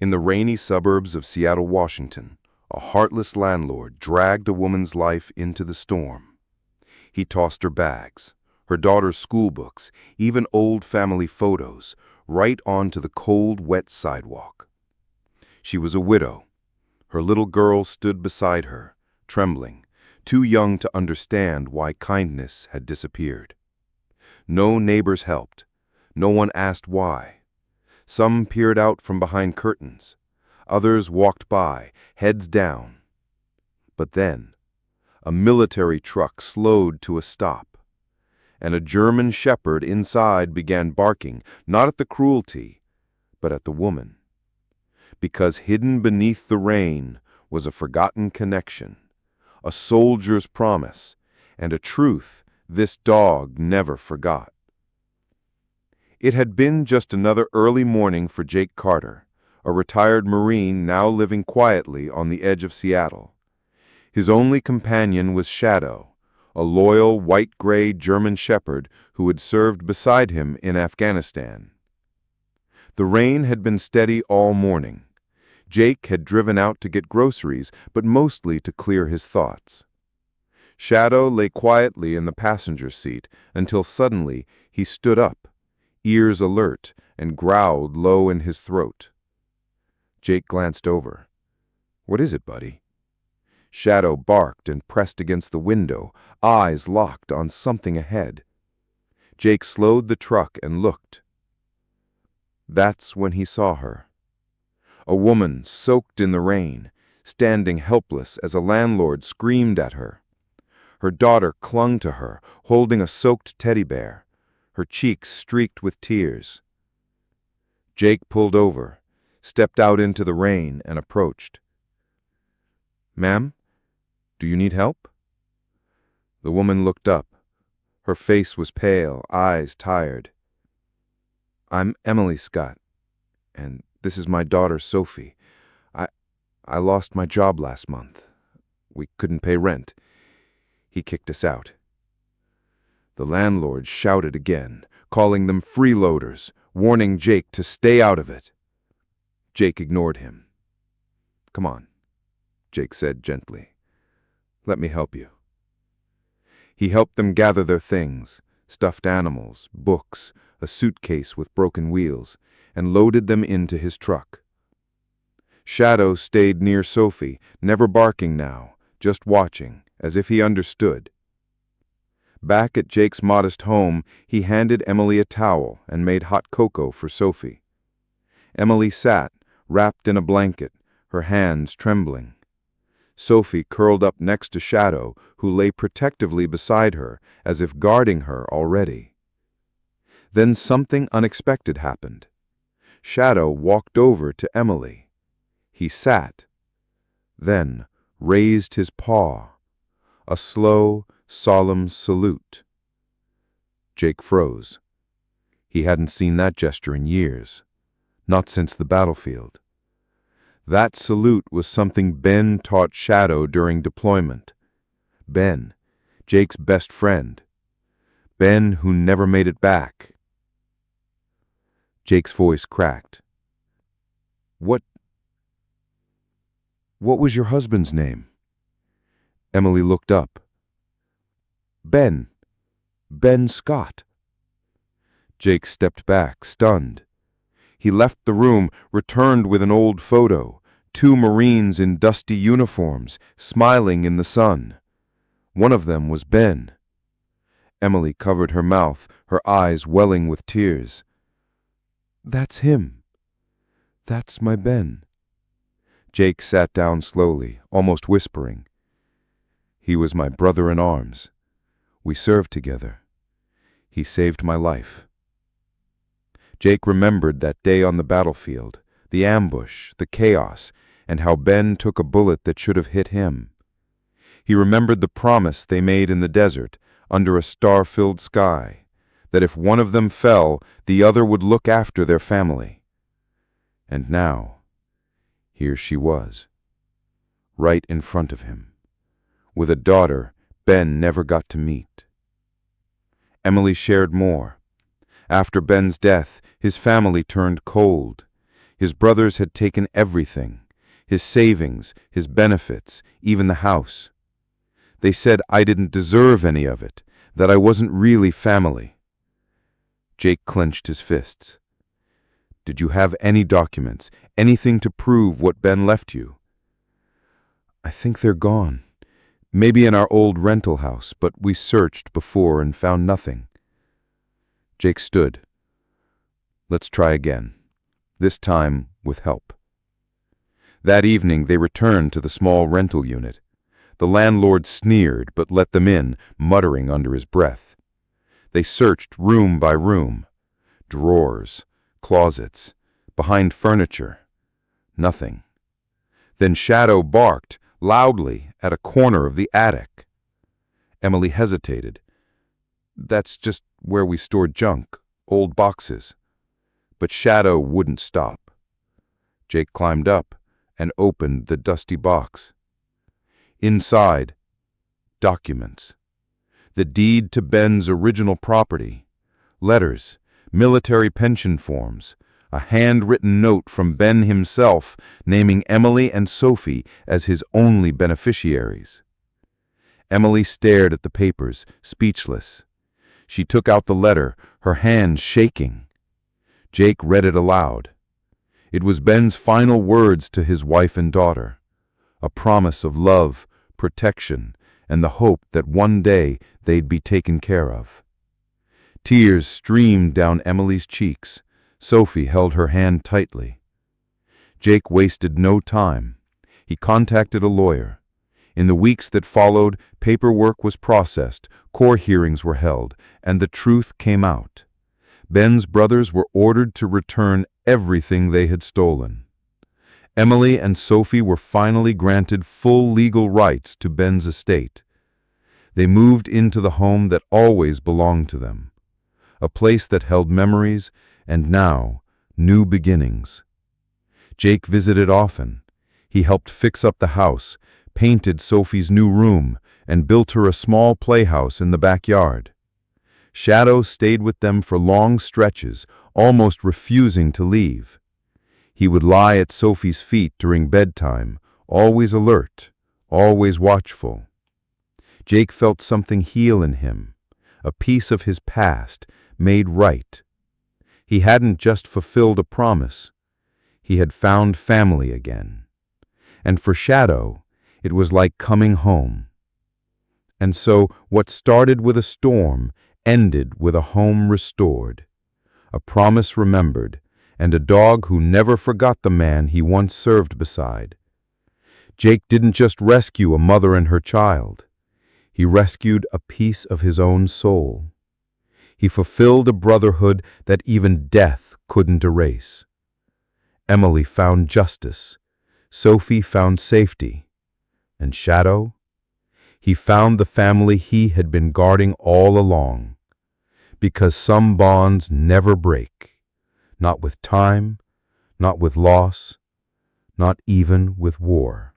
In the rainy suburbs of Seattle, Washington, a heartless landlord dragged a woman's life into the storm. He tossed her bags, her daughter's school books, even old family photos, right onto the cold, wet sidewalk. She was a widow. Her little girl stood beside her, trembling, too young to understand why kindness had disappeared. No neighbors helped. No one asked why. Some peered out from behind curtains. Others walked by, heads down. But then, a military truck slowed to a stop, and a German shepherd inside began barking, not at the cruelty, but at the woman. Because hidden beneath the rain was a forgotten connection, a soldier's promise, and a truth this dog never forgot. It had been just another early morning for Jake Carter, a retired Marine now living quietly on the edge of Seattle. His only companion was Shadow, a loyal white-gray German shepherd who had served beside him in Afghanistan. The rain had been steady all morning. Jake had driven out to get groceries, but mostly to clear his thoughts. Shadow lay quietly in the passenger seat until suddenly he stood up, ears alert, and growled low in his throat. Jake glanced over. "What is it, buddy?" Shadow barked and pressed against the window, eyes locked on something ahead. Jake slowed the truck and looked. That's when he saw her. A woman soaked in the rain, standing helpless as a landlord screamed at her. Her daughter clung to her, holding a soaked teddy bear, her cheeks streaked with tears. Jake pulled over, stepped out into the rain, and approached. "Ma'am, do you need help?" The woman looked up. Her face was pale, eyes tired. "I'm Emily Scott, and this is my daughter, Sophie. I lost my job last month. We couldn't pay rent. He kicked us out." The landlord shouted again, calling them freeloaders, warning Jake to stay out of it. Jake ignored him. "Come on," Jake said gently. "Let me help you." He helped them gather their things, stuffed animals, books, a suitcase with broken wheels, and loaded them into his truck. Shadow stayed near Sophie, never barking now, just watching, as if he understood. Back at Jake's modest home, he handed Emily a towel and made hot cocoa for Sophie. Emily sat, wrapped in a blanket, her hands trembling. Sophie curled up next to Shadow, who lay protectively beside her, as if guarding her already. Then something unexpected happened. Shadow walked over to Emily. He sat, then raised his paw, a slow, solemn salute. Jake froze. He hadn't seen that gesture in years, not since the battlefield. That salute was something Ben taught Shadow during deployment. Ben, Jake's best friend. Ben who never made it back. Jake's voice cracked. What was your husband's name?" Emily looked up. Ben Scott." Jake stepped back, stunned. He left the room, returned with an old photo, 2 Marines in dusty uniforms, smiling in the sun. One of them was Ben. Emily covered her mouth, her eyes welling with tears. "That's him. That's my Ben." Jake sat down slowly, almost whispering. "He was my brother in arms. We served together. He saved my life." Jake remembered that day on the battlefield, the ambush, the chaos, and how Ben took a bullet that should have hit him. He remembered the promise they made in the desert, under a star-filled sky, that if one of them fell, the other would look after their family. And now, here she was, right in front of him, with a daughter Ben never got to meet. Emily shared more. After Ben's death, his family turned cold. His brothers had taken everything, his savings, his benefits, even the house. They said I didn't deserve any of it, that I wasn't really family. Jake clenched his fists. Did you have any documents, anything to prove what Ben left you? I think they're gone. Maybe in our old rental house, but we searched before and found nothing. Jake stood. Let's try again, this time with help. That evening they returned to the small rental unit. The landlord sneered but let them in, muttering under his breath. They searched room by room. Drawers, closets, behind furniture. Nothing. Then Shadow barked loudly at a corner of the attic. Emily hesitated. That's just where we stored junk, old boxes. But Shadow wouldn't stop. Jake climbed up and opened the dusty box. Inside, documents. The deed to Ben's original property, letters, military pension forms, a handwritten note from Ben himself naming Emily and Sophie as his only beneficiaries. Emily stared at the papers, speechless. She took out the letter, her hands shaking. Jake read it aloud. It was Ben's final words to his wife and daughter, a promise of love, protection, and the hope that one day they'd be taken care of. Tears streamed down Emily's cheeks. Sophie held her hand tightly. Jake wasted no time. He contacted a lawyer. In the weeks that followed, paperwork was processed, court hearings were held, and the truth came out. Ben's brothers were ordered to return everything they had stolen. Emily and Sophie were finally granted full legal rights to Ben's estate. They moved into the home that always belonged to them, a place that held memories and now new beginnings. Jake visited often. He helped fix up the house, painted Sophie's new room, and built her a small playhouse in the backyard. Shadow stayed with them for long stretches, almost refusing to leave. He would lie at Sophie's feet during bedtime, always alert, always watchful. Jake felt something heal in him, a piece of his past made right. He hadn't just fulfilled a promise. He had found family again. And for Shadow, it was like coming home. And so what started with a storm ended with a home restored, a promise remembered, and a dog who never forgot the man he once served beside. Jake didn't just rescue a mother and her child. He rescued a piece of his own soul. He fulfilled a brotherhood that even death couldn't erase. Emily found justice. Sophie found safety. And Shadow? He found the family he had been guarding all along. Because some bonds never break. Not with time, not with loss, not even with war.